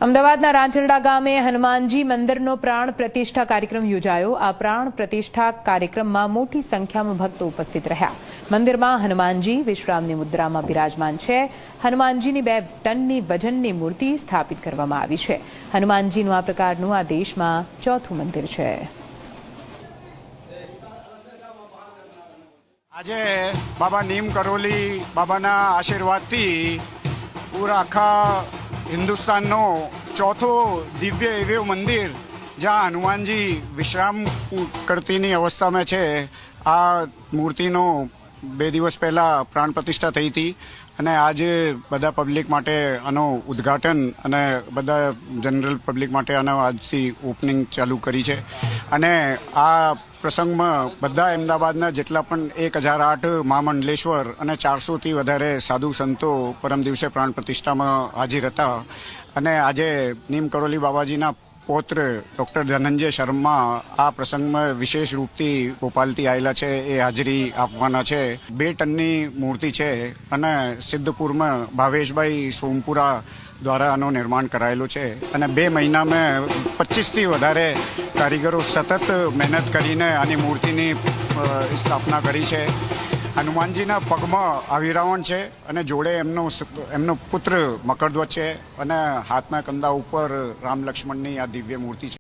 અમદાવાદના રાંચરડા ગામે હનુમાનજી મંદિરનો પ્રાણ પ્રતિષ્ઠા કાર્યક્રમ યોજાયો। આ પ્રાણ પ્રતિષ્ઠા કાર્યક્રમમાં મોટી સંખ્યામાં ભક્તો ઉપસ્થિત રહ્યા। મંદિરમાં હનુમાનજી વિશ્રામની મુદ્રામાં બિરાજમાન છે। હનુમાનજીની 2 ટનની વજનની મૂર્તિ સ્થાપિત કરવામાં આવી છે। હનુમાનજીનું આ પ્રકારનું આ દેશમાં ચોથું મંદિર છે। આજે બાબા નીમ કરોલી બાબાના આશીર્વાદથી પૂરા આખા હિન્દુસ્તાનનો ચોથો દિવ્ય એવું મંદિર જ્યાં હનુમાનજી વિશ્રામ કરતીની અવસ્થામાં છે। આ મૂર્તિનો 2 દિવસ પહેલાં પ્રાણ પ્રતિષ્ઠા થઈ હતી અને આજે બધા પબ્લિક માટે આનો ઉદ્ઘાટન અને બધા જનરલ પબ્લિક માટે આનો આજથી ઓપનિંગ ચાલુ કરી છે। અને આ પ્રસંગમાં બધા અમદાવાદના જેટલા પણ 1008 મહામંડલેશ્વર અને 400થી વધારે સાધુ સંતો પરમ દિવસે પ્રાણ પ્રતિષ્ઠામાં હાજર હતા। અને આજે નીમ કરોલી બાબાજીના પૌત્ર ડૉક્ટર ધનંજય શર્મા આ પ્રસંગમાં વિશેષ રૂપથી ભોપાલથી આવેલા છે, એ હાજરી આપવાના છે। 2 ટનની મૂર્તિ છે અને સિદ્ધપુરમાં ભાવેશભાઈ સોમપુરા દ્વારા આનું નિર્માણ કરાયેલું છે અને 2 મહિનામાં 25થી વધારે કારીગરો સતત મહેનત કરીને આની મૂર્તિની સ્થાપના કરી છે। હનુમાનજીના પગમાં આવિરાવણ છે અને જોડે એમનો પુત્ર મકરધ્વજ છે અને હાથના કંદા ઉપર રામ લક્ષ્મણની આ દિવ્ય મૂર્તિ છે।